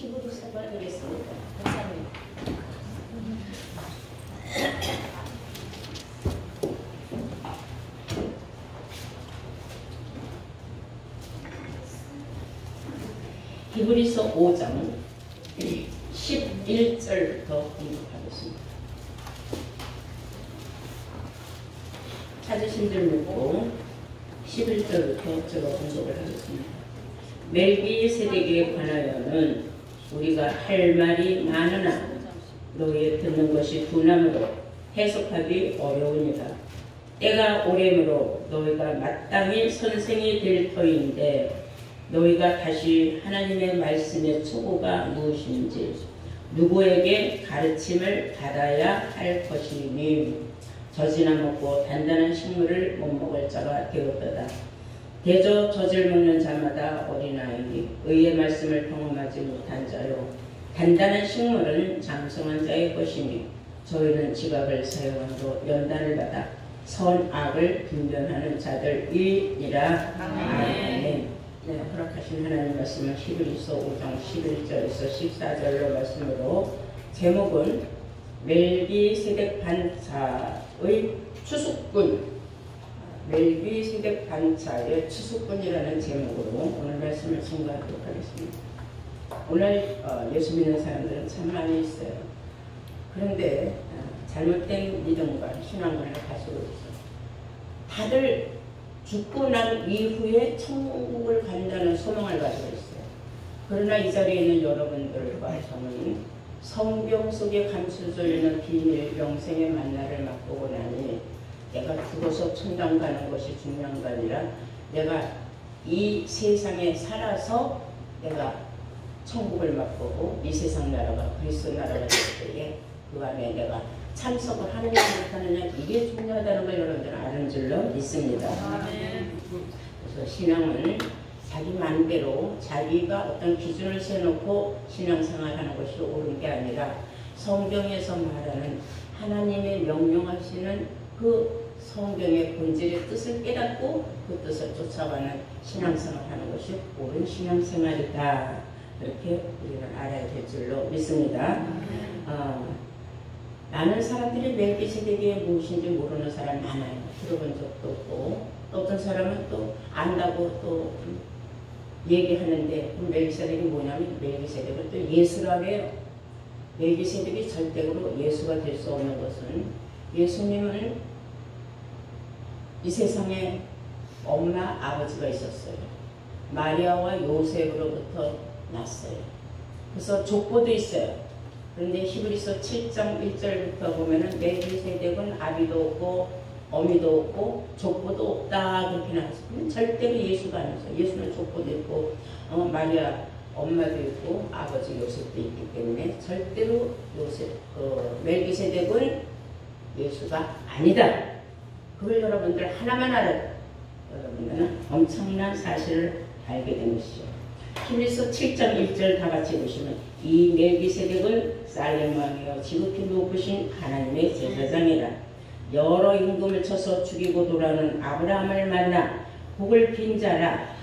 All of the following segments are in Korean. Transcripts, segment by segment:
히브리서를 읽겠습니다. 감사합니다. 히브리서 5장 11절부터 공부하겠습니다. 찾으신 줄 믿고 11절부터 제가 공부를 하겠습니다. 멜기세덱에 관하여는 우리가 할 말이 많으나 너희의 듣는 것이 둔함으로 해석하기 어려우니라. 때가 오래므로 너희가 마땅히 선생이 될 터인데 너희가 다시 하나님의 말씀의 초고가 무엇인지 누구에게 가르침을 받아야 할 것이니 젖이나 먹고 단단한 식물을 못 먹을 자가 되었도다. 대저 젖을 먹는 자마다 어린아이니 의의 말씀을 경험하지 못한 자요 단단한 식물은 장성한 자의 것이니 저희는 지각을 사용함으로 연단을 받아 선악을 분별하는 자들이니라. 아멘. 네, 허락하신 하나님 말씀은 히브리서 5장 11절에서 14절로 말씀으로 제목은 멜기세덱 반차의 추수꾼, 멜기세덱 반차의 추수꾼이라는 제목으로 오늘 말씀을 증거하도록 하겠습니다. 오늘 예수 믿는 사람들은 참 많이 있어요. 그런데 잘못된 믿음과 신앙관을 가지고 있어요. 다들 죽고 난 이후에 천국을 간다는 소망을 가지고 있어요. 그러나 이 자리에 있는 여러분들과 저는 성경 속에 감춰져 있는 비밀 영생의 만나를 맛보고 나니 내가 죽어서 천당 가는 것이 중요한 게 아니라 내가 이 세상에 살아서 내가 천국을 맛보고 이 세상 나라가 그리스도 나라가 될 때에 그 안에 내가 참석을 하느냐 못하느냐 이게 중요하다는 걸 여러분들은 아는 줄로 믿습니다. 그래서 신앙은 자기 마음대로 자기가 어떤 기준을 세놓고 신앙생활하는 것이 옳은 게 아니라 성경에서 말하는 하나님의 명령하시는 그 성경의 본질의 뜻을 깨닫고 그 뜻을 쫓아가는 신앙생활하는 것이 옳은 신앙생활이다. 이렇게 우리는 알아야 될 줄로 믿습니다. 많은 사람들이 멜기세덱이 무엇인지 모르는 사람 많아요. 들어본 적도 없고 또 어떤 사람은 또 안다고 또 얘기하는데 멜기세덱이 뭐냐면 멜기세덱은 또 예수라고 해요. 멜기세덱이 절대로 예수가 될 수 없는 것은 예수님은 이 세상에 엄마 아버지가 있었어요. 마리아와 요셉으로부터 났어요. 그래서 족보도 있어요. 그런데 히브리서 7장 1절부터 보면은 멜기세덱은 아비도 없고 어미도 없고 족보도 없다 그렇게 나왔어요. 절대로 예수가 아니죠. 예수는 족보도 있고 마리아 엄마도 있고 아버지 요셉도 있기 때문에 절대로 멜기세덱은 예수가 아니다. 그걸 여러분들 하나만 알아요. 여러분들은 엄청난 사실을 알게 된 것이죠. 히브리서 7장 1절 다 같이 보시면 이 멜기세덱은 살렘 왕이요 지극히 높으신 하나님의 제사장이라. 여러 임금을 쳐서 죽이고 돌아오는 아브라함을 만나 복을 빈 자라.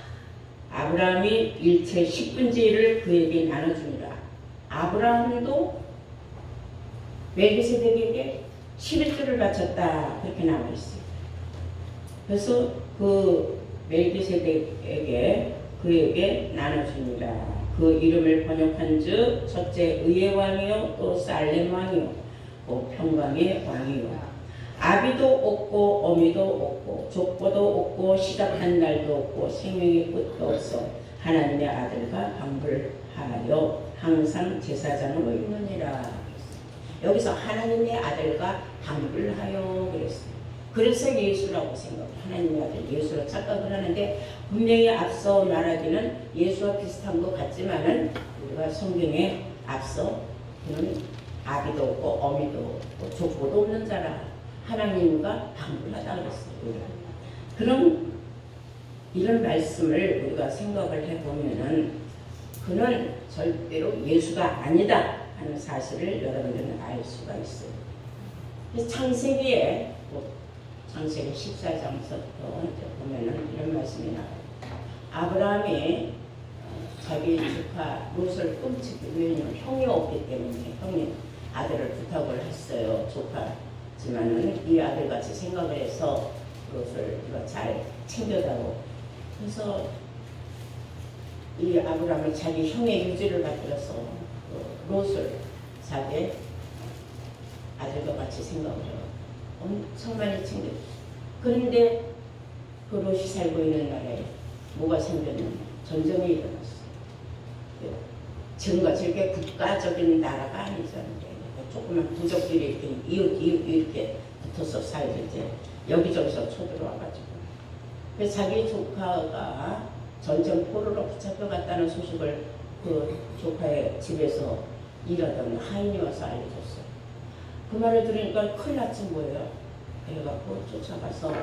아브라함이 일체 10분의 1을 그에게 나눠주니라. 아브라함도 멜기세덱에게 11조를 바쳤다 그렇게 나와 있어요. 그래서 그 멜기세덱에게 그에게 나눠주니라. 그 이름을 번역한 즉 첫째 의의 왕이요 또 살렘 왕이요 또 평강의 왕이요 아비도 없고 어미도 없고 족보도 없고 시작한 날도 없고 생명의 끝도 없어 하나님의 아들과 방불하여 항상 제사장으로 있느니라. 여기서 하나님의 아들과 방불하여 그랬어요. 그래서 예수라고 생각해요. 하나님의 아들 예수로 착각을 하는데 분명히 앞서 말하기는 예수와 비슷한 것 같지만은 우리가 성경에 앞서 그는 아비도 없고 어미도 없고 족보도 없는 자라 하나님과 방불하다 그랬어요. 그럼 이런 말씀을 우리가 생각을 해보면은 그는 절대로 예수가 아니다 하는 사실을 여러분들은 알 수가 있어요. 창세기에 창세기 14장서부터 보면은 이런 말씀이 나와요. 아브라함이 자기 조카 롯을 끔찍히, 왜냐면 형이 없기 때문에 형이 아들을 부탁을 했어요. 조카지만은 이 아들같이 생각을 해서 롯을 이거 잘 챙겨다오. 그래서 이 아브라함은 자기 형의 유지를 받들어서 롯을 자기 아들과 같이 생각을 해요. 엄청 많이 챙겼어요. 그런데 그 롯이 살고 있는 나라에 뭐가 생겼냐면 전쟁이 일어났어요. 지금같이 이렇게 국가적인 나라가 아니잖아요. 조그만 부족들이 이렇게 이렇게 붙어서 살고 이제 여기저기서 쳐들어와가지고 그래서 자기 조카가 전쟁포로로 붙잡혀갔다는 소식을 그 조카의 집에서 일하던 하인이 와서 알려줬어요. 그 말을 들으니까 큰일 났지 뭐예요. 그래갖고 쫓아가서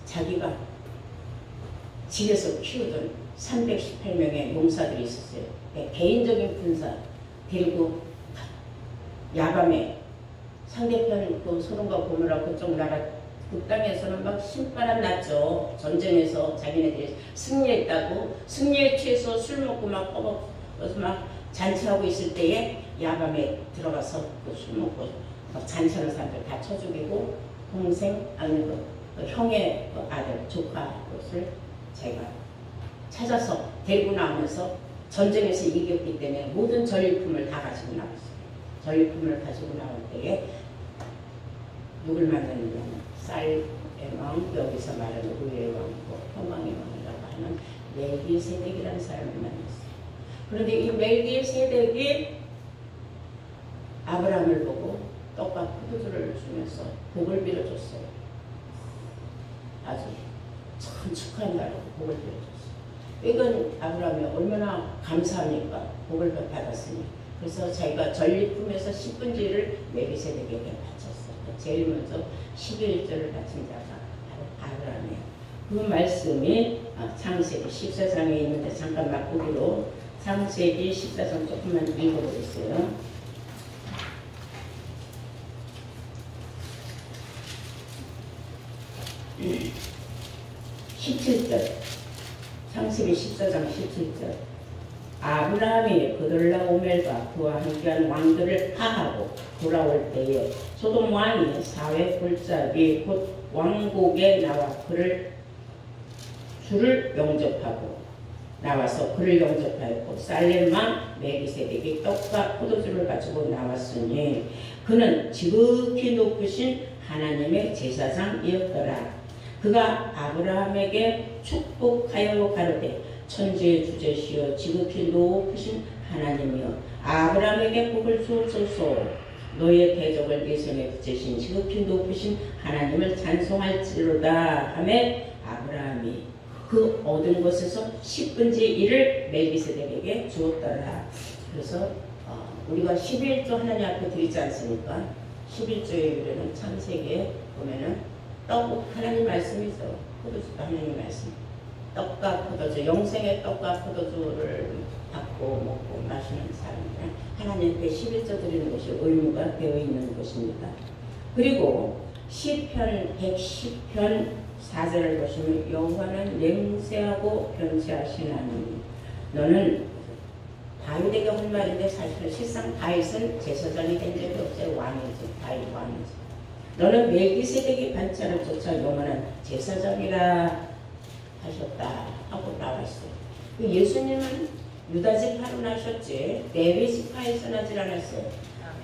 자기가 집에서 키우던 318명의 용사들이 있었어요. 개인적인 군사 데리고 야밤에 상대편 그 소돔과 고모라 그쪽 나라 그 땅에서는 막 신바람 났죠. 전쟁에서 자기네들이 승리했다고 승리에 취해서 술 먹고 막 퍼먹어서 막 잔치하고 있을 때에 야밤에 들어가서 그 술 먹고 막 잔치하는 사람들 다 쳐 죽이고 동생 아니 그 형의 그 아들 조카 것을 제가 찾아서 데리고 나오면서 전쟁에서 이겼기 때문에 모든 전리품을 다 가지고 나왔어요. 전리품을 가지고 나올 때에 누굴 만났느냐면 쌀의 왕, 여기서 말하는 의의 왕이고 평강의 왕이라고 하는 멜기세덱이라는 사람을 만났어요. 그런데 이 멜기세덱이 아브라함을 보고 떡과 포도주를 주면서 복을 빌어줬어요. 아주 참 축하한다고 복을 빌어줬어요. 이건 아브라함이 얼마나 감사합니까? 복을 받았으니. 그래서 자기가 전리품에서 10분지를 멜기세덱에게 바쳤어요. 제일 먼저 11절을 바친 자가 바로 아브라함이에요. 그 말씀이 창세기 14장에 있는데 잠깐 맛보기로 창세기 14장 조금만 읽어보겠어요. 17절 창세기 14장 17절 아브라함이 그들라오멜과 그와 함께한 왕들을 파하고 돌아올 때에 소돔 왕이 사회 골짜기 곧 왕국에 나와 주를 영접하고 나와서 그를 영접하였고 살렘 왕 멜기세덱이 떡과 포도주를 가지고 나왔으니 그는 지극히 높으신 하나님의 제사장이었더라. 그가 아브라함에게 축복하여 가로되 천지의 주제시여 지극히 높으신 하나님이여 아브라함에게 복을 주옵소서. 너의 대적을 네 손에 붙이신 지극히 높으신 하나님을 찬송할지로다 하매 아브라함이 그 얻은 것에서 10분의 1을 멜기세덱에게 주었더라. 그래서 우리가 11조 하나님 앞에 드리지 않습니까? 11조의 유래는 창세기에 보면은 떡 하나님 말씀이죠. 포도주도 하나님 말씀. 떡과 포도주, 영생의 떡과 포도주를 받고 먹고 마시는 사람들 하나님께 11조 드리는 것이 의무가 되어 있는 것입니다. 그리고 시편 110편 4절을 보시면 여호와는 맹세하고 변치하신 하나님. 너는 다윗에게 한 말인데 사실은 실상 다윗은 제사장이 된 적이 없어요. 왕이지. 다윗 왕이지. 너는 멜기세덱의 반차를 쫓아 영원한 제사장이라 하셨다 하고 나왔어요. 예수님은 유다 지파로 나셨지 레위 지파에서 나질 않았어요.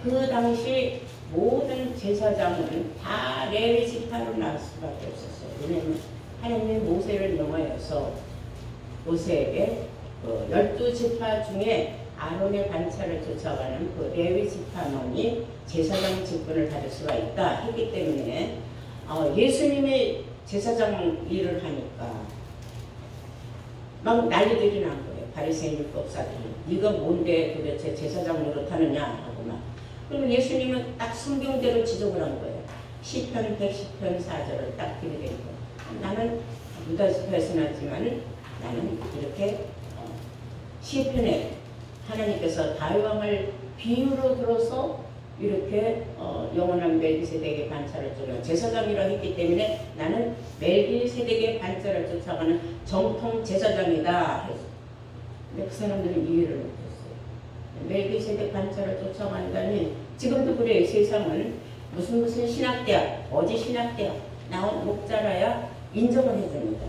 그 당시 모든 제사장은 다 레위 지파로 나올 수밖에 없었어요. 왜냐하면 하나님이 모세를 명하여서 모세에게 12지파 중에 아론의 반차를 쫓아가는 그 레위 지파만이 제사장 직분을 가질 수가 있다 했기 때문에 예수님이 제사장 일을 하니까 막 난리들이 난 거예요. 바리새인 율법사들이 네가 뭔데 도대체 제사장 노릇하느냐 하고 막. 그러면 예수님은 딱 성경대로 지적을 한 거예요. 시편 110편 4절을 딱 드리게 된 거예요. 나는 유다 지파에서 났지만 나는 이렇게 시편에 하나님께서 다윗 왕을 비유로 들어서 이렇게 영원한 멜기세덱의 반차를 쫓아 제사장이라 했기 때문에 나는 멜기세덱의 반차를 쫓아가는 정통 제사장이다. 근데 그 사람들은 이해를 못했어요. 멜기세덱 반차를 쫓아간다니 지금도 그래요. 세상은 무슨 신학대학, 어디 신학대학 나온 목자라야 인정을 해줍니다.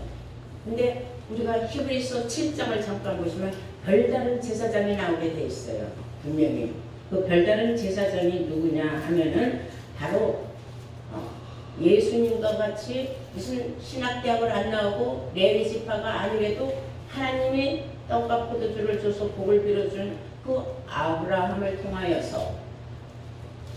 근데 우리가 히브리서 7장을 잠깐 보시면 별다른 제사장이 나오게 돼 있어요. 분명히. 그 별다른 제사장이 누구냐 하면은 바로 예수님과 같이 무슨 신학대학을 안 나오고 레위 지파가 아니래도 하나님이 떡과 포도주를 줘서 복을 빌어준 그 아브라함을 통하여서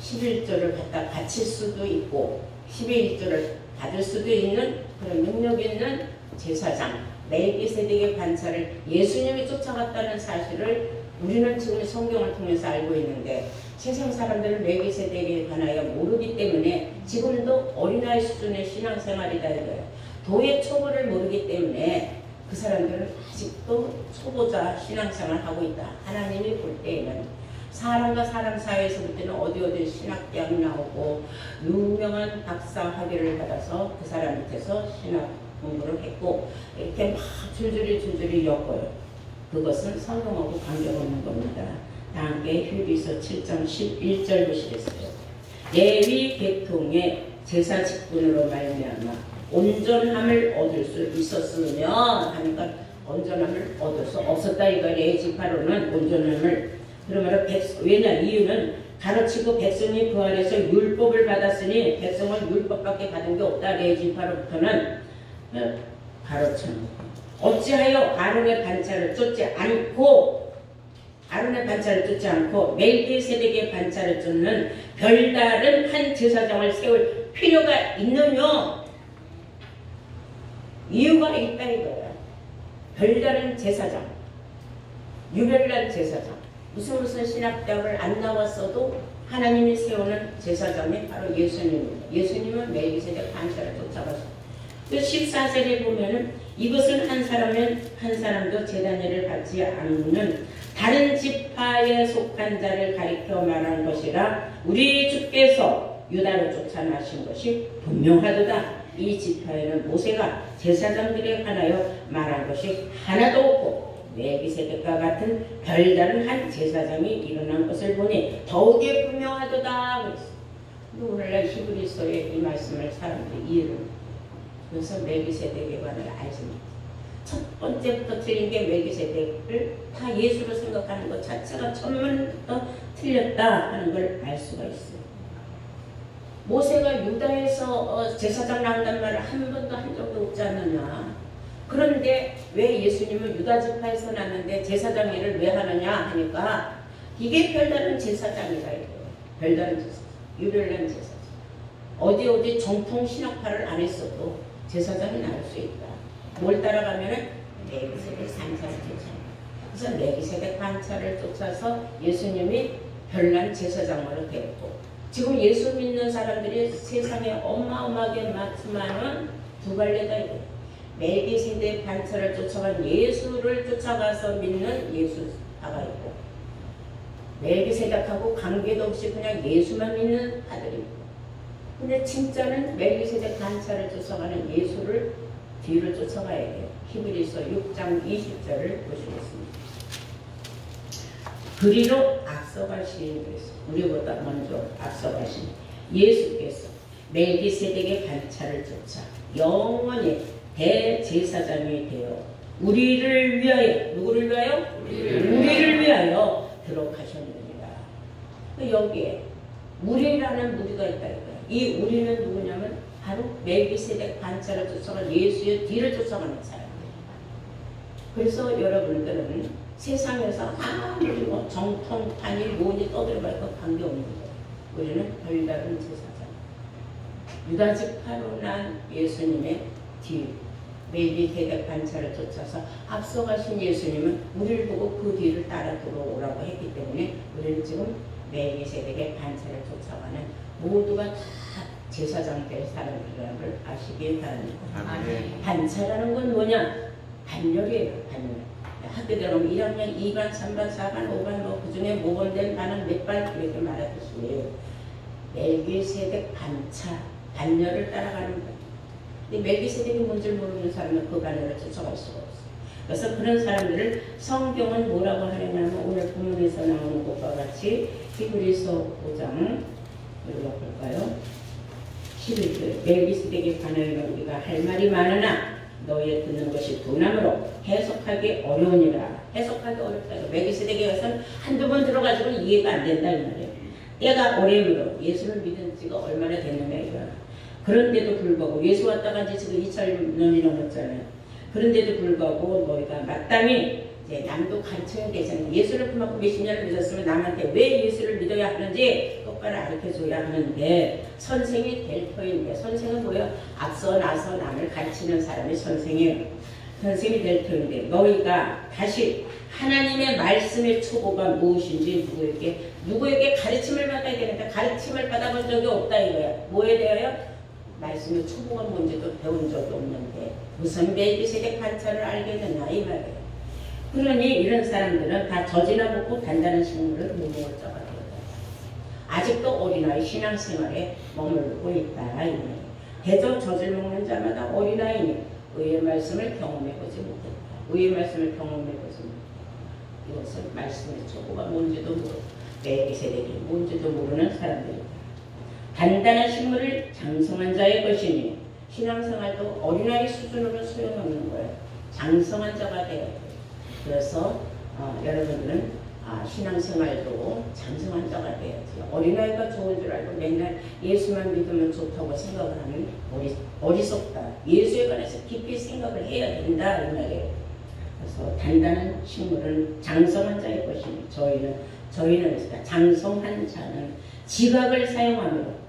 11조를 갖다 바칠 수도 있고 12의 1조를 받을 수도 있는 그런 능력 있는 제사장 멜기세덱의 반차를 예수님이 쫓아갔다는 사실을 우리는 지금 성경을 통해서 알고 있는데 세상 사람들은 멜기세덱에 관하여 모르기 때문에 지금도 어린아이 수준의 신앙생활이다 이거예요. 도의 초보를 모르기 때문에 그 사람들은 아직도 초보자 신앙생활을 하고 있다. 하나님이 볼 때에는 사람과 사람 사이에서 볼 때는 어디 신학대학 나오고 유명한 박사 학위를 받아서 그 사람 밑에서 신학 공부를 했고 이렇게 막 줄줄이 엮어요. 그것은 성경하고 관계없는 겁니다. 다 함께 히브리서 7장 11절 보시겠어요. 레위 계통의 제사 직분으로 말미암아 온전함을 얻을 수 있었으면 하니까 온전함을 얻을 수 없었다 이거 레위 지파로는 온전함을 그러면 왜냐 이유는 가르치고 백성이 그 안에서 율법을 받았으니 백성은 율법밖에 받은 게 없다. 레위 지파로부터는 가르쳐는 어찌하여 아론의 반차를 쫓지 않고 멜기세덱의 반차를 쫓는 별다른 한 제사장을 세울 필요가 있느냐? 이유가 있다 이거야. 별다른 제사장, 유별난 제사장, 무슨 신학대학을 안 나왔어도 하나님이 세우는 제사장이 바로 예수님입니다. 예수님은 멜기세덱 반차를 쫓아갔어요. 14절에 보면은 이것은 한 사람도 제단일을 받지 않는 다른 지파에 속한 자를 가리켜 말한 것이라 우리 주께서 유다로 쫓아나신 것이 분명하도다. 이 지파에는 모세가 제사장들에 관하여 말한 것이 하나도 없고 멜기세덱과 같은 별다른 한 제사장이 일어난 것을 보니 더욱이 분명하도다. 그랬어요. 오늘날 히브리서의 이 말씀을 사람들이 이해를 그래서 멜기세덱에 관하여 알지 못해요. 첫 번째부터 틀린 게 멜기세덱을 다 예수로 생각하는 것 자체가 처음부터 틀렸다 하는 걸 알 수가 있어요. 모세가 유다에서 제사장 나온다는 말을 한 번도 한 적도 없지 않느냐. 그런데 왜 예수님은 유다 지파에서 났는데 제사장 일을 왜 하느냐 하니까 이게 별다른 제사장이다 이거예요. 별다른 제사장, 유별난 제사장. 어디 정통 신학파를 안 했어도 제사장이 나올 수 있다. 뭘 따라가면은 멜기세덱 반차를 쫓아. 그래서 멜기세덱 반차를 쫓아서 예수님이 별난 제사장으로 되었고 지금 예수 믿는 사람들이 세상에 어마어마하게 많은 두 갈래가 있어요. 멜기세덱 반차를 쫓아간 예수를 쫓아가서 믿는 예수파가 있고 멜기세덱하고 관계도 없이 그냥 예수만 믿는 아들이 있고 근데 진짜는 멜기세덱 반차를 쫓아가는 예수를 뒤를 쫓아가야 돼요. 히브리서 6장 20절을 보시겠습니다. 그리로 앞서가신 우리보다 먼저 앞서가신 예수께서 멜기세덱의 반차를 쫓아 영원히 대제사장이 되어 우리를 위하여 누구를 위하여? 우리를 위하여 들어가셨느니라. 여기에 우리라는 무리가 있다. 이 우리는 누구냐면 바로 멜기세덱 반차를 쫓아간 예수의 뒤를 쫓아가는 사람입니다. 그래서 여러분들은 세상에서 아무리 뭐 정통판이 뭐니 떠들어봐도 관계없는 거예요. 우리는 별다른 제사장. 유다 지파로 난 예수님의 뒤 멜기세덱 반차를 쫓아서 앞서가신 예수님은 우리를 보고 그 뒤를 따라 들어오라고 했기 때문에 우리는 지금 멜기세덱의 반차를 쫓아가는 모두가 다 제사장 될 사람이라는 걸 아시기 바랍니다. 반차라는 건 뭐냐? 반열이에요. 반열. 학교 들어가면 1학년 2반, 3반, 4반, 5반 뭐 그중에 모범된 반은 몇 반 이렇게 말하듯이 멜기세덱 반차, 반열을 따라가는 거예요. 근데 멜기세덱이 뭔지 모르는 사람은 그 반열을 쫓아갈 수가 없어요. 그래서 그런 사람들을 성경은 뭐라고 하느냐면 오늘 본문에서 나오는 것과 같이 히브리서 5장 읽어볼까요? 11절 멜기스덱에 관하여 우리가 할 말이 많으나 너희의 듣는 것이 둔함으로 해석하기 어려우니라. 해석하기 어렵다. 멜기스덱에 가서는 한두 번 들어가지고 이해가 안 된다 이 말이에요. 때가 오래므로 예수를 믿은 지가 얼마나 됐느냐 이거야. 그런데도 불구하고 예수 왔다가 이제 지금 2000년이 넘었잖아요. 그런데도 불구하고 너희가 마땅히 이제 남도 가르쳐야 되잖아요. 예수를 그만큼 몇십 년을 믿었으면 남한테 왜 예수를 믿어야 하는지 똑바로 가르쳐줘야 하는데 선생이 될 터인데 선생은 뭐예요? 앞서 나서 남을 가르치는 사람이 선생이에요. 선생이 될 터인데 너희가 다시 하나님의 말씀의 초보가 무엇인지 누구에게 가르침을 받아야 되는데 가르침을 받아본 적이 없다 이거야. 뭐에 대하여? 말씀의 초보가 뭔지도 배운 적이 없는데 무슨 멜기세덱 반차를 알겠느냐 이 말이에요. 그러니 이런 사람들은 다 젖이나 먹고 단단한 식물을 못 먹을 자가 되거든. 아직도 어린아이 신앙생활에 머물고 있다 이 말이에요. 대저 젖을 먹는 자마다 어린아이니 의의 말씀을 경험해보지 못했다. 의의 말씀을 경험해보지 못했다. 이것은 말씀의 초보가 뭔지도 모르고 멜기세덱이 뭔지도 모르는 사람들이다. 단단한 식물을 장성한 자의 것이니 신앙생활도 어린아이 수준으로 소용없는 거예요. 장성한 자가 돼야 돼요. 그래서 여러분들은 신앙생활도 장성한 자가 돼야지. 어린아이가 좋은 줄 알고 맨날 예수만 믿으면 좋다고 생각을 하면 어리석다. 예수에 관해서 깊이 생각을 해야 된다 이 말이에요. 그래서 단단한 식물은 장성한 자의 것이니 저희는 장성한 자는 지각을 사용하므로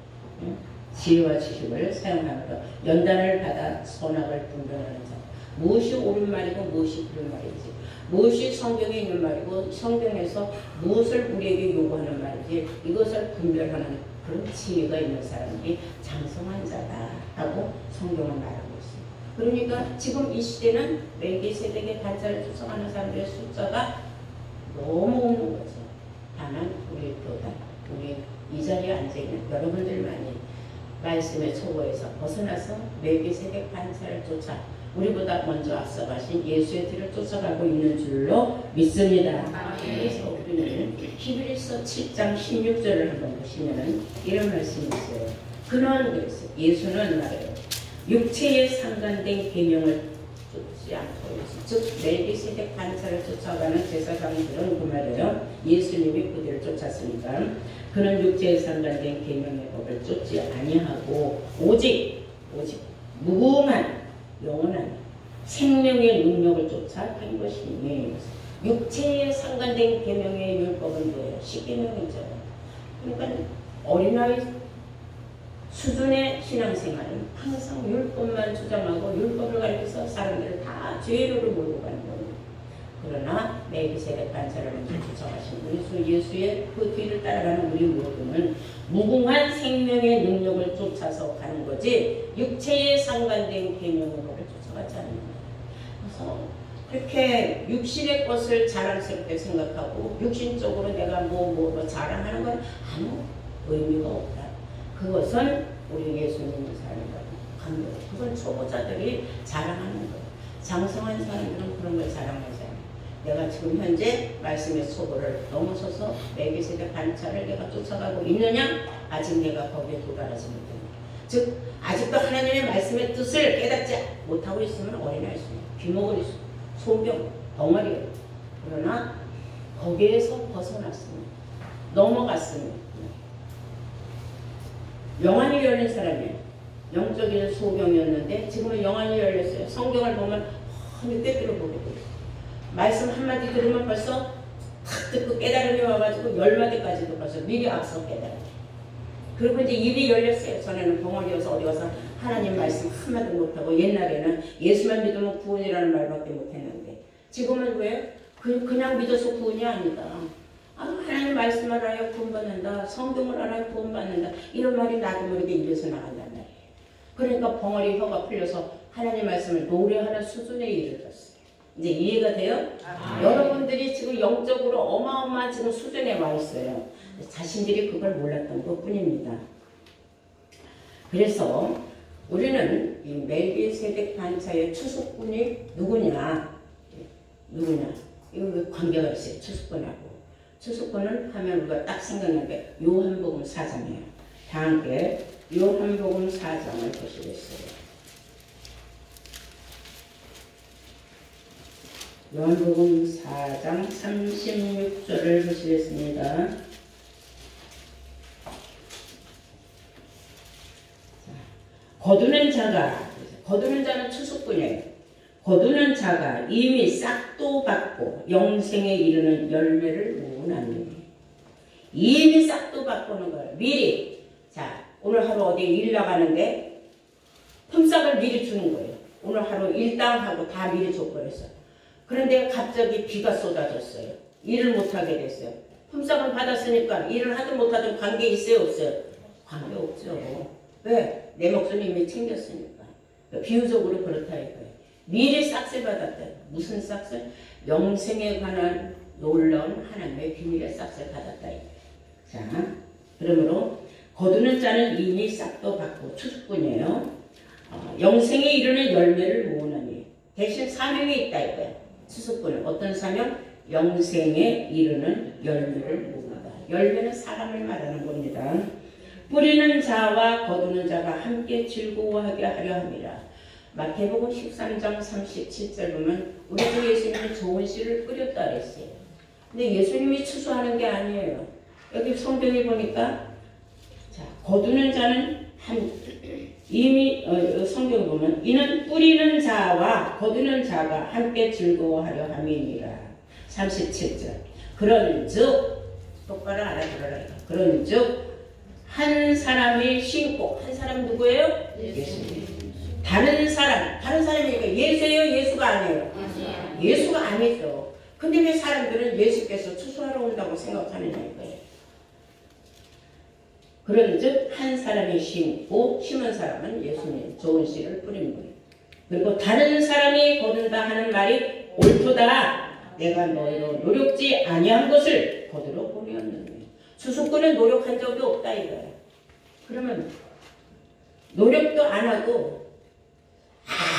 지혜와 지식을 사용하므로 연단을 받아 선악을 분별하는 자. 무엇이 옳은 말이고 무엇이 그른 말이지. 무엇이 성경에 있는 말이고 성경에서 무엇을 우리에게 요구하는 말이지. 이것을 분별하는 그런 지혜가 있는 사람이 장성한 자다 라고 성경은 말하고 있습니다. 그러니까 지금 이 시대는 멜기세덱의 반차를 추성하는 사람들의 숫자가 너무 없는 거죠. 다만 우리 이 자리에 앉아있는 여러분들만이 말씀의 초보에서 벗어나서 멜기세덱 반차를 쫓아 우리보다 먼저 앞서가신 예수의 뒤를 쫓아가고 있는 줄로 믿습니다. 그래서 우리는 히브리서 7장 16절을 한번 보시면 이런 말씀이 있어요. 근원은 그랬어요. 예수는 말해요. 육체에 상관된 계명을 쫓지 않고 즉 멜기세덱 반차를 쫓아가는 제사장들은 그 말이에요. 예수님이 그들을 쫓았으니까 그는 육체에 상관된 계명의 법을 쫓지 아니하고 오직 무궁한 영원한 생명의 능력을 쫓아 한 것이니 육체에 상관된 계명의 율법은 뭐예요? 십계명이죠. 그러니까 어린아이 수준의 신앙생활은 항상 율법만 주장하고 율법을 가리켜서 사람들을 다 죄로를 몰고 가는 겁니다. 그러나 멜기세덱 반차를 먼저 쫓아가신 예수의 그 뒤를 따라가는 우리 모두는 무궁한 생명의 능력을 쫓아서 가는 거지 육체에 상관된 계명의 법을 쫓아가지 않는 거예요. 그래서 그렇게 육신의 것을 자랑스럽게 생각하고 육신적으로 내가 뭐 자랑하는 건 아무 의미가 없다. 그것은 우리 예수 믿는 사람이라고 그건 초보자들이 자랑하는 거예요. 장성한 사람들은 그런 걸 자랑하지 않아요. 내가 지금 현재 말씀의 초보를 넘어서서 멜기세덱 반차를 내가 쫓아가고 있느냐? 아직 내가 거기에 도달하지 못합니다. 즉 아직도 하나님의 말씀의 뜻을 깨닫지 못하고 있으면 어린아이입니다. 귀머거리 소병 덩어리예요. 그러나 거기에서 벗어났습니다. 넘어갔습니다. 영안이 열린 사람이에요. 영적인 소경이었는데 지금은 영안이 열렸어요. 성경을 보면 꿰뚫어 보게 돼요. 말씀 한마디 들으면 벌써 탁 듣고 깨달음이 와가지고 10마디까지도 벌써 미리 앞서 깨달아요. 그리고 이제 입이 열렸어요. 전에는 벙어리여서 어디 가서 하나님 말씀 한마디 못하고 옛날에는 예수만 믿으면 구원이라는 말밖에 못했는데 지금은 왜? 그냥 믿어서 구원이 아니다. 하나님 말씀을 알아야 구원받는다. 성경을 알아야 구원받는다. 이런 말이 나도 모르게 입에서 나간단 말이에요. 그러니까 벙어리 혀가 풀려서 하나님 말씀을 노래하는 수준에 이르렀어요. 이제 이해가 돼요? 여러분들이 지금 영적으로 어마어마한 지금 수준에 와 있어요. 자신들이 그걸 몰랐던 것 뿐입니다. 그래서 우리는 이 멜기세덱 반차의 추수꾼이 누구냐? 누구냐? 이거 관계가 있어요. 추수꾼하고. 추수꾼은 하면 우리가 딱 생각나는 게 요한복음 4장이에요. 다 함께 요한복음 4장을 보시겠어요. 요한복음 4장 36절을 보시겠습니다. 거두는 자는 추수꾼이에요. 거두는 자가 이미 싹도 받고 영생에 이르는 열매를 모으나니. 이미 싹도 받고는 거예요. 미리. 자, 오늘 하루 어디 일 나가는데 품삯을 미리 주는 거예요. 오늘 하루 일당하고 다 미리 줘버렸어요. 그런데 갑자기 비가 쏟아졌어요. 일을 못하게 됐어요. 품삯은 받았으니까 일을 하든 못하든 관계 있어요, 없어요? 관계 없죠. 왜? 내 목숨 이미 챙겼으니까. 비유적으로 그렇다 이거예요. 미리 싹세 받았다. 무슨 싹세? 영생에 관한 놀라운 하나님의 비밀의 싹세 받았다. 자, 그러므로 거두는 자는 이미 싹도 받고 추수꾼이에요. 영생에 이르는 열매를 모으느니. 대신 사명이 있다 이거예요. 추수꾼은 어떤 사명? 영생에 이르는 열매를 모으다. 열매는 사람을 말하는 겁니다. 뿌리는 자와 거두는 자가 함께 즐거워하게 하려 함이라. 마태복음 13장 37절 보면 우리 주 예수님은 좋은 씨를 뿌렸다 그랬어요. 근데 예수님이 추수하는 게 아니에요. 여기 성경에 보니까 자, 거두는 자는 이미 성경에 보면 이는 뿌리는 자와 거두는 자가 함께 즐거워하려 함이니라. 37절. 그런즉 똑바로 알아들어라. 그런즉 한 사람이 심고, 한 사람 누구예요? 예수님. 다른 사람이니까 예수예요? 예수가 아니에요? 예수가 아니죠. 근데 왜 사람들은 예수께서 추수하러 온다고 생각하느냐 이거예요. 그런즉 한 사람이 심고 심은 사람은 예수님 좋은 씨를 뿌리는 거예요. 그리고 다른 사람이 거둔다 하는 말이 옳도다. 내가 너희로 노력지 아니한 것을 거두러 보내었느니. 추수꾼은 노력한 적이 없다 이거예요. 그러면 노력도 안 하고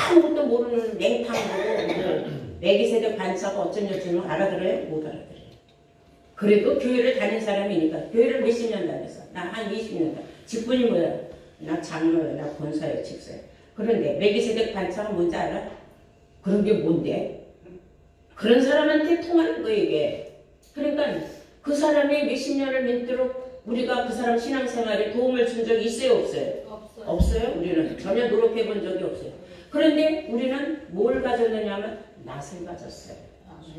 아무것도 모르는 냉탕으로 매기세대 반차가 어쩌냐처럼 알아들어요? 못 알아들어요. 그래도 교회를 다닌 사람이니까 교회를 몇십 년 다녔어. 나 한 20년 직분이 뭐야? 나 장로야, 나 권사야, 집사야. 그런데 매기세대 반차가 뭔지 알아? 그런 게 뭔데? 그런 사람한테 통하는 거예요 이게. 그러니까 그 사람이 몇십 년을 믿도록 우리가 그 사람 신앙생활에 도움을 준 적이 있어요? 없어요? 없어요. 우리는 전혀 노력해 본 적이 없어요. 그런데 우리는 뭘 가졌느냐 하면 낫을 가졌어요.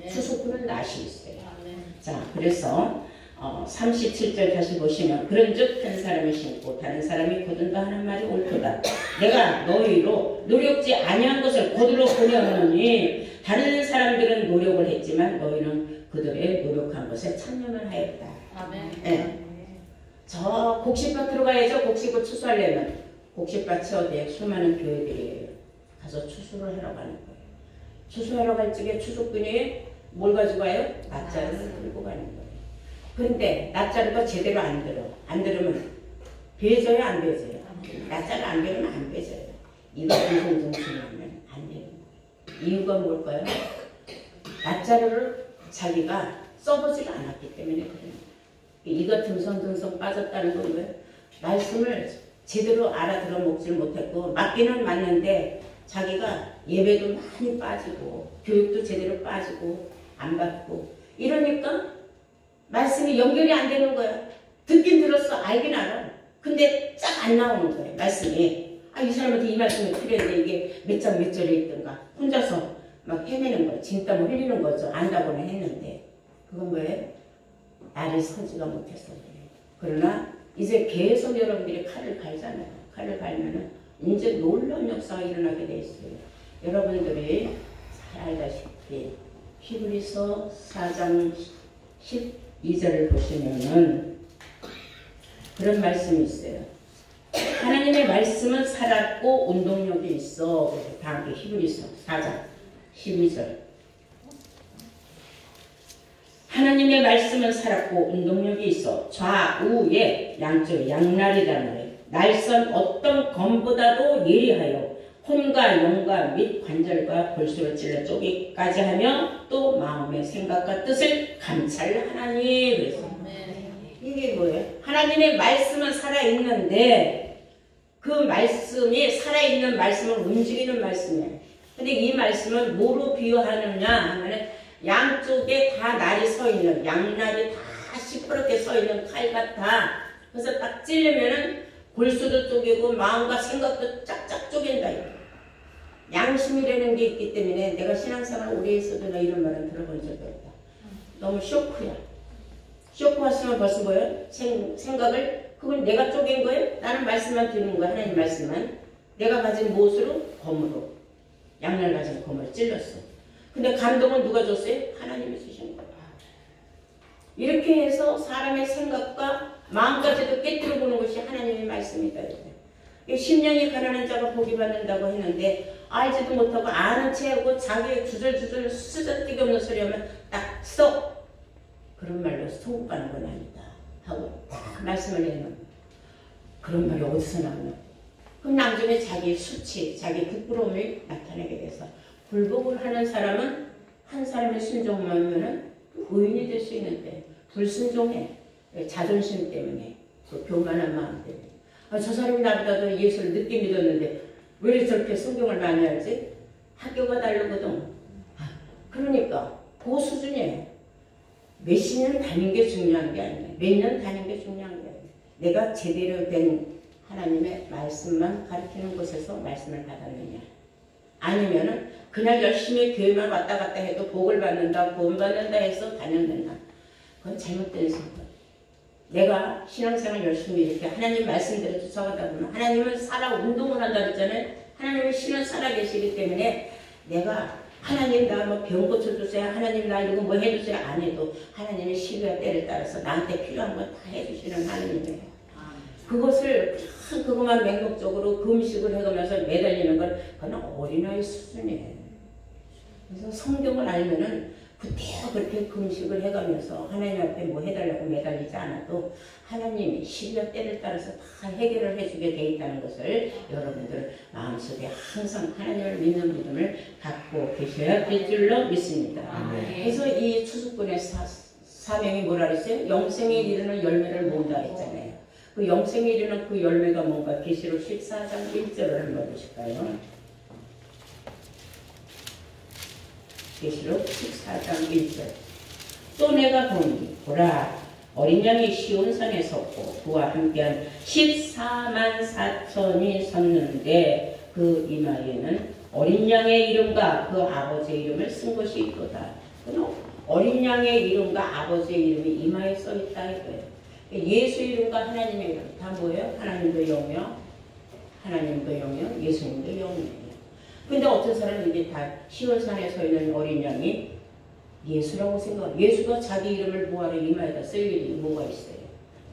추수꾼은 낫이 있어요. 자, 그래서 37절 다시 보시면 그런즉 한 사람이 심고 다른 사람이 거둔다 하는 말이 옳도다. 내가 너희로 노력지 아니한 것을 거두러 보내었느니 다른 사람들은 노력을 했지만 너희는 그들의 노력한 것에 참여를 하였다. 네. 저 곡식밭으로 가야죠. 곡식을 추수하려면 곡식밭이 어디에 수많은 교회들이에요. 가서 추수를 하러 가는 거예요. 추수하러 갈 적에 추수꾼이 뭘 가지고 가요? 낫자루를 들고 가는 거예요. 그런데 낫자루가 제대로 안 들어. 안 들으면 배져요? 안 배져요? 낫자루 안 배우면 안 배져요. 이거 공성정신이면 안 되는 거예요. 이유가 뭘까요? 낫자루를 자기가 써보지를 않았기 때문에 그래요. 이거 듬성듬성 빠졌다는 건 왜? 말씀을 제대로 알아들어 먹지를 못했고 맞기는 맞는데 자기가 예배도 많이 빠지고 교육도 제대로 빠지고 안 받고 이러니까 말씀이 연결이 안 되는 거야. 듣긴 들었어. 알긴 알아. 근데 쫙 안 나오는 거야. 말씀이. 이 사람한테 이 말씀이 필요한데 이게 몇 장 몇 절에 있던가. 혼자서 막 헤매는 거야. 진땀을 흘리는 거죠. 안다고는 했는데. 그건 뭐예요? 나를 서지가 못했어. 그러나 이제 계속 여러분들이 칼을 갈잖아요. 칼을 갈면은 이제 놀라운 역사가 일어나게 돼 있어요. 여러분들이 잘 알다시피 히브리서 4장 12절을 보시면은 그런 말씀이 있어요. 하나님의 말씀은 살았고 운동력이 있어. 다음 게 히브리서 4장 12절. 하나님의 말씀은 살았고 운동력이 있어 좌우에 양쪽 양날이라는 거예요. 날선 어떤 검보다도 예리하여 혼과 영과 및 관절과 골수를 찔러 쪼개기까지 하며 또 마음의 생각과 뜻을 감찰하나니 그랬어요. 이게 뭐예요? 하나님의 말씀은 살아있는데 그 말씀이 살아있는 말씀을 움직이는 말씀이에요. 근데 이 말씀은 뭐로 비유하느냐 하면 양쪽에 다 날이 서 있는 양날이 다 시퍼렇게 서 있는 칼 같아. 그래서 딱 찔리면은 골수도 쪼개고 마음과 생각도 짝짝 쪼갠다. 양심이라는 게 있기 때문에 내가 신앙생활 오래 했어도 나 이런 말은 들어본 적이 없다. 너무 쇼크야. 쇼크 왔으면 벌써 뭐예요? 생각을 그건 내가 쪼갠 거예요? 나는 말씀만 드리는 거야. 하나님 말씀만. 내가 가진 무엇으로? 검으로. 양날 가진 검을 찔렀어. 근데 감동은 누가 줬어요? 하나님이 주신 거야. 이렇게 해서 사람의 생각과 마음까지도 깨뜨려 보는 것이 하나님의 말씀이다. 심령이 가난한 자가 복이 받는다고 했는데 알지도 못하고 아는 체하고 자기의 주절주절 수저뛰기 없는 소리 하면 딱 썩! 그런 말로 속고 가는 건 아니다 하고 딱 말씀을 내놓은 그런 말이 어디서 나오냐. 그럼 나중에 자기의 수치, 자기의 부끄러움을 나타내게 돼서 불복을 하는 사람은 한 사람의 순종하면 의인이 될 수 있는데 불순종해. 자존심 때문에 그 교만한 마음 때문에 저 사람이 나보다도 예수를 늦게 믿었는데 왜 저렇게 성경을 많이 알지? 학교가 다르거든. 그러니까 그 수준이에요. 몇 년 다닌 게 중요한 게 아니야. 몇 년 다닌 게 중요한 게 아니야. 내가 제대로 된 하나님의 말씀만 가르치는 곳에서 말씀을 받았느냐. 아니면은 그냥 열심히 교회만 왔다 갔다 해도 복을 받는다, 구원 받는다 해서 다녔느냐. 그건 잘못된 생각. 내가 신앙생활 열심히 이렇게 하나님 말씀대로 쫓아가다 보면 하나님은 살아 운동을 한다 그랬잖아요. 하나님은 신은 살아계시기 때문에 내가 하나님 나 뭐 병 고쳐주세요. 하나님 나 이거 뭐 해주세요. 안 해도 하나님의 시기와 때를 따라서 나한테 필요한 거 다 해주시는 하나님이에요. 그것을 그것만 맹목적으로 금식을 해가면서 매달리는 건 그건 어린아이 수준이에요. 그래서 성경을 알면은 그때야 그렇게 금식을 해가면서 하나님 앞에 뭐 해달라고 매달리지 않아도 하나님이 시기와 때를 따라서 다 해결을 해주게 돼 있다는 것을 여러분들 마음속에 항상 하나님을 믿는 믿음을 갖고 계셔야 될 줄로 믿습니다. 그래서 이 추수꾼의 사명이 뭐라 그랬어요? 영생에 이르는 열매를 모은다 했잖아요. 그 영생에 이르는 그 열매가 뭔가 계시록 14장 1절을 한번 보실까요? 계시록 14장 1절. 또 내가 보니 보라 어린 양이 시온산에 섰고 그와 함께한 14만 4천이 섰는데 그 이마에는 어린 양의 이름과 그 아버지의 이름을 쓴 것이 있도다. 어린 양의 이름과 아버지의 이름이 이마에 써 있다 이거예요. 예수 이름과 하나님의 이름 다 뭐예요? 하나님도 영이요, 하나님도 영이요, 예수님도 영이에요. 근데 어떤 사람은 이게 다 시온산에 서 있는 어린 양이 예수라고 생각해요. 예수가 자기 이름을 뭐하러 이마에다 쓸 일이 뭐가 있어요.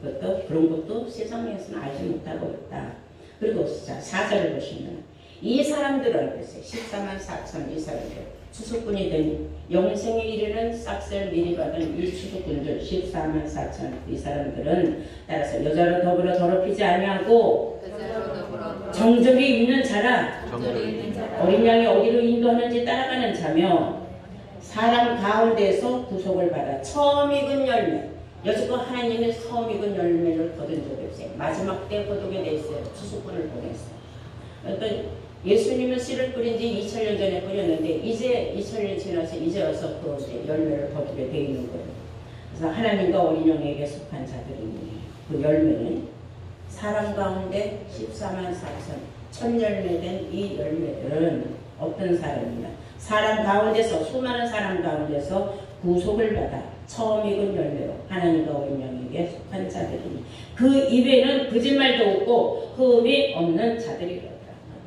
그것도 그런 것도 세상에서는 알지 못하고 있다. 그리고 자 4절을 보시면 이 사람들은 글쎄 14만 4천 이 사람들 추수꾼이 된 영생에 이르는 싹쓸 미리 받은 이 추수꾼들 14만 4천 이 사람들은 따라서 여자로 더불어 더럽히지 아니하고 정절이 있는 자라 어린 양이 어디로 인도하는지 따라가는 자며 사람 가운데서 구속을 받아 처음 익은 열매 여지껏 하나님의 처음 익은 열매를 거둔 적이 없어요. 마지막 때 거두게 돼 있어요. 추수꾼을 보냈어요. 그러니까 예수님은 씨를 뿌린 지 2000년 전에 뿌렸는데 이제 2000년 지나서 이제 와서 그 열매를 거두게 돼 있는 거예요. 그래서 하나님과 어린 양에게 속한 자들이 그 열매는 사람 가운데 14만 4천 천 열매 된 이 열매들은 어떤 사람이냐 사람 가운데서 수많은 사람 가운데서 구속을 받아 처음 익은 열매로 하나님과 어린 양에게 속한 자들이니 그 입에는 거짓말도 없고 흠이 없는 자들이로다.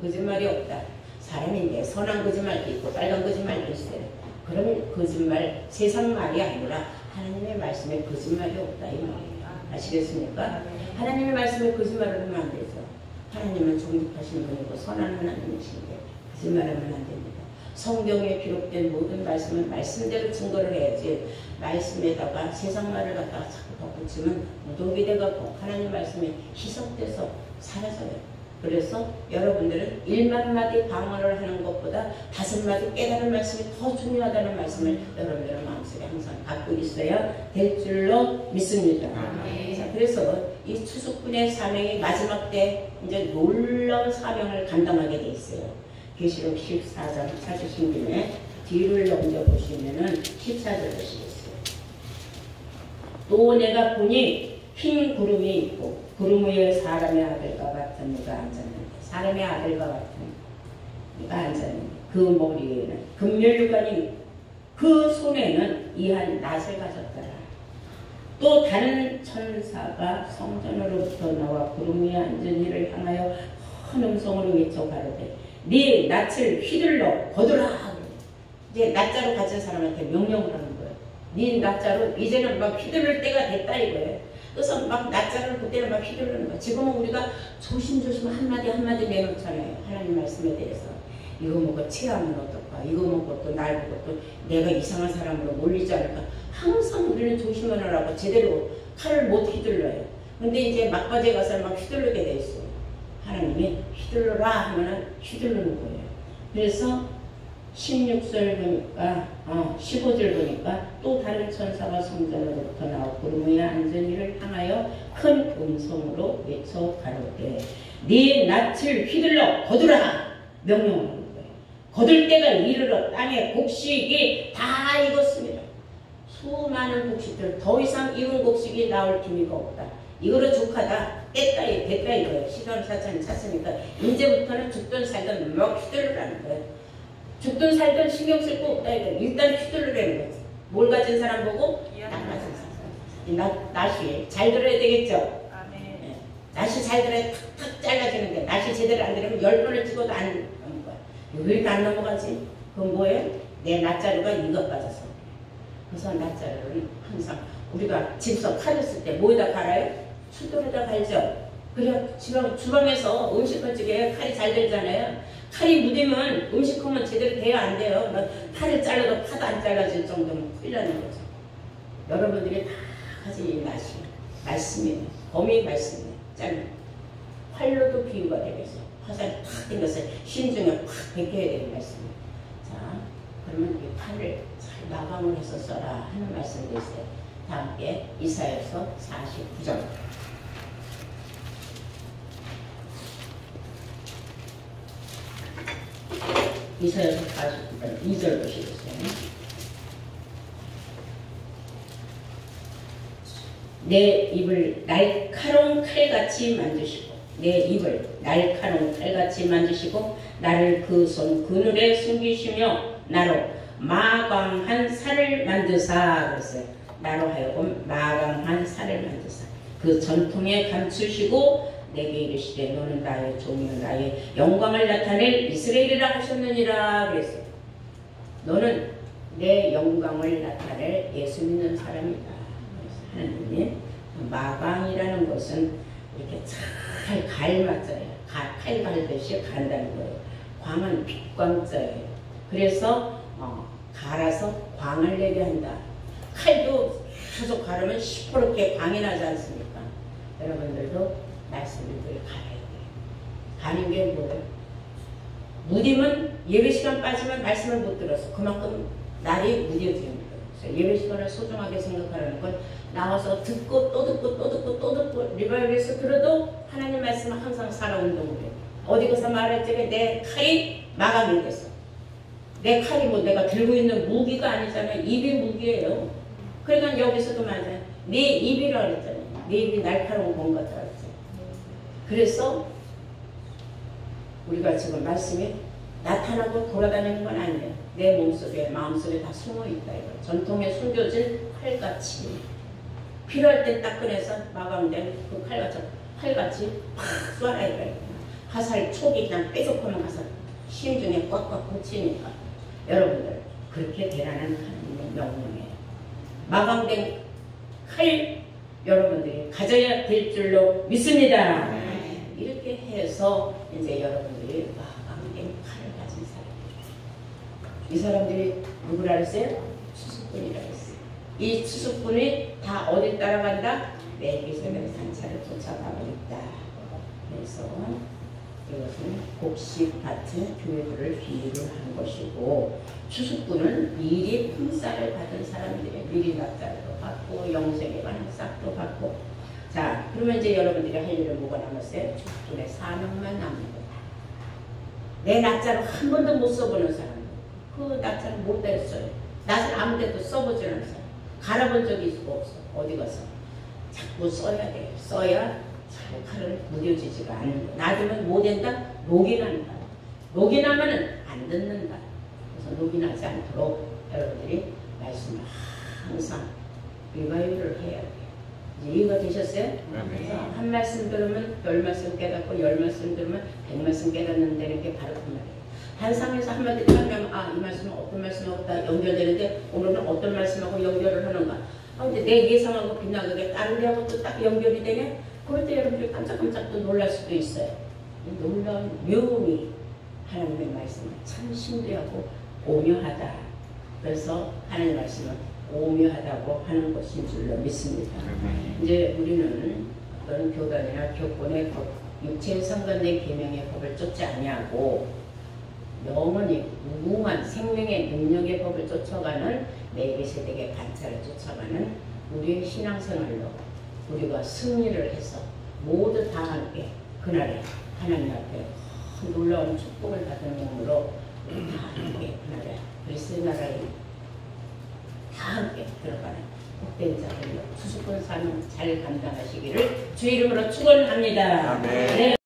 거짓말이 없다. 사람인데 선한 거짓말도 있고 빨간 거짓말도 있어요. 그런 거짓말 세상 말이 아니라 하나님의 말씀에 거짓말이 없다 이 말이에요. 아시겠습니까? 하나님의 말씀에 거짓말을 하면 안 되죠. 하나님은 정직하신 분이고 선한 하나님이신데 거짓말하면 안 됩니다. 성경에 기록된 모든 말씀은 말씀대로 증거를 해야지 말씀에다가 세상 말을 갖다가 자꾸 덧붙이면 무독이 돼갖고 하나님 말씀이 희석돼서 사라져요. 그래서 여러분들은 1만 마디 방언을 하는 것보다 5마디 깨달은 말씀이 더 중요하다는 말씀을 여러분들은 마음속에 항상 갖고 있어야 될 줄로 믿습니다. 자, 그래서 이 추수꾼의 사명이 마지막 때 이제 놀라운 사명을 감당하게 돼 있어요. 계시록 14장 찾으신 김에 뒤를 넘겨보시면은 14절 보시겠어요. 또 내가 보니 흰 구름이 있고 구름 위에 사람의 아들과 같은 이가 앉았는데, 사람의 아들과 같은 이가 앉았는데 그 머리에는 금면류관이 있고 그 손에는 이한 낫을 가졌더라. 또 다른 천사가 성전으로부터 나와 구름 위에 앉은 이를 향하여 큰 음성으로 외쳐 가로되 네 낫을 휘둘러 거두라. 이제 낫자로 가진 사람한테 명령을 하는 거예요. 네 낫자로 이제는 막 휘두를 때가 됐다 이거예요. 그래서 막 낫자를 그때는 막 휘두르는 거예요. 지금은 우리가 조심조심 한마디 한마디 내놓잖아요. 하나님 말씀에 대해서. 이거 먹고 체하면 어떨까? 이거 먹고 또 날 보고 또 내가 이상한 사람으로 몰리지 않을까? 항상 우리는 조심을 하라고 제대로 칼을 못 휘둘러요. 근데 이제 막바지에 가서 막 휘둘르게 돼 있어요. 하나님이 휘둘러라 하면은 휘두르는 거예요. 그래서 16절 보니까 15절 보니까 또 다른 천사가 성전으로부터 나와 구름 위에 앉은 이를 향하여 큰 음성으로 외쳐 가로되 네 낫을 휘둘러 거두라 명령을 하는 거예요. 거둘 때가 이르러 땅에 곡식이 다 익었습니다. 수많은 곡식들 더 이상 익은 곡식이 나올 기미가 없다. 이거로 족하다. 됐다 이거예요. 시간 사천이 찼으니까 이제부터는 죽든 살든 막 휘둘르라는 거예요. 죽든 살든 신경 쓸 거 없다 이거. 일단 휘둘르라는 거지. 뭘 가진 사람 보고 딱 가진 사람. 낫이 잘 들어야 되겠죠. 네. 낫이 잘 들어야 탁탁 잘라지는데 낫이 제대로 안 들으면 10번을 찍어도 안 넘는 거야. 왜 이렇게 안 넘어가지? 그건 뭐예요? 내 낫자루가 이것 빠져서. 그래서 낫자루는 항상 우리가 집서 칼을 쓸 때 뭐에다 갈아요? 숫돌에다 갈죠. 그래야 주방에서 음식을 찌게 칼이 잘 들잖아요. 칼이 무디면 음식하면 제대로 돼야 안 돼요. 칼을 잘라도 파도 안 잘라질 정도면 큰일 나는 거죠. 여러분들이 다 가진 낫이 말씀이에요. 범위 말씀이에요. 짧은 활로도 비유가 되겠어. 화살이 탁 땡겨서 신중에 팍 베껴야 되는 말씀이에요. 자, 그러면 이 칼을 잘 마감을 해서 써라 하는 말씀도 있어요. 다 함께 이사야서 49장 이사야서 49장 2절 보시겠어요. 내 입을 날카로운 칼같이 만드시고 내 입을 날카로운 칼같이 만드시고 나를 그 손 그늘에 숨기시며 나로 마광한 살을 만드사 그랬어요. 나로 하여금 마광한 살을 만드사 그 전통에 감추시고 내게 이르시되 너는 나의 종이요 나의 영광을 나타낼 이스라엘이라 하셨느니라 그랬어요. 너는 내 영광을 나타낼 예수 믿는 사람이다. 하나님이 마광이라는 것은 이렇게 잘 갈맞아요. 칼 갈듯이 간다는 거예요. 광은 빛광자예요. 그래서 갈아서 광을 내게 한다. 칼도 계속 가르면 시퍼렇게 광이 나지 않습니까? 여러분들도 말씀을 갈아야 돼요. 가는 게 뭐예요? 무디면 예배 시간 빠지면 말씀을 못 들어서 그만큼 날이 무뎌집니다. 예배 시간을 소중하게 생각하라는 건 나와서 듣고 또 듣고 또 듣고 또 듣고 리바이브에서 들어도 하나님 말씀은 항상 살아운동을 해요. 어디 가서 말할 적에 내 칼이 마감이 됐어. 내 칼이 뭐 내가 들고 있는 무기가 아니잖아요. 입이 무기예요. 그러니까 여기서도 맞아요. 네 입이라고 그랬잖아요. 네 입이 날카로운 건 같다 그랬어요. 그래서 우리가 지금 말씀이 나타나고 돌아다니는 건 아니에요. 내 몸속에 마음속에 다 숨어있다 이거. 전통에 숨겨진 칼같이 필요할 때 딱 꺼내서 마감된 그 칼같이 팍 쏴라 이거예요. 화살 촉이 그냥 뾰족하면 가서 심중에 꽉꽉 꽂히니까 여러분들 그렇게 되라는 하나님의 명령이에요. 마감된 칼 여러분들이 가져야 될 줄로 믿습니다. 이렇게 해서 이제 여러분들이 마감된 칼을 가진 사람들. 이 사람들이 누구라 그랬어요? 추수꾼이라 그랬어요. 이 추수꾼이 다 어디 따라간다? 멜기세덱 산차를 쫓아가고 있다. 그래서 이것은 곡식 같은 교회들을 비유를 한 것이고, 추수꾼은 미리 품살을 받은 사람들이 미리 낙자도 받고 영생에 관한 싹도 받고. 자, 그러면 이제 여러분들이 할 일은 뭐가 남았어요? 추수꾼의 사명만 남는 거다. 내 낙자를 한 번도 못 써보는 사람, 그 낙자를 못 뺐어요. 낫을 아무 데도 써보지 않은 사람, 갈아본 적이 없어. 어디 가서 자꾸 써야 돼. 써야 자꾸 칼을 무뎌지지가 않는 거야. 놔두면 못 된다? 녹이난다. 녹이나면은 안 듣는다. 그래서 녹이나지 않도록 여러분들이 말씀을 항상 일과율을 해야 돼요. 이제 이해가 되셨어요? 그래서 한 말씀 들으면 10말씀 깨닫고 10말씀 들으면 100말씀 깨닫는다는 게 바로 그 말이에요. 한상에서 한마디 하면 이 말씀은 어떤 말씀하고 다 연결되는데 오늘은 어떤 말씀하고 연결을 하는가. 근데 내 예상하고 빗나가게 다른 데하고 또 딱 연결이 되냐? 그럴 때 여러분들이 깜짝깜짝 또 놀랄 수도 있어요. 놀라운 묘미, 하나님의 말씀은 참 신비하고 오묘하다. 그래서 하나님의 말씀은 오묘하다고 하는 것인 줄로 믿습니다. 이제 우리는 어떤 교단이나 교권의 법, 육체의 상관된 계명의 법을 쫓지 아니하고 영원히 무궁한 생명의 능력의 법을 쫓아가는 멜기세덱의 관찰을 쫓아가는 우리의 신앙생활로 우리가 승리를 해서 모두 다 함께 그날에 하나님 앞에 놀라운 축복을 받은 몸으로 우리 다 함께 그날에 그리스도의 나라에 다 함께 들어가는 복된 자들로 추수꾼 삶을 잘 감당하시기를 주 이름으로 축원합니다. 아멘.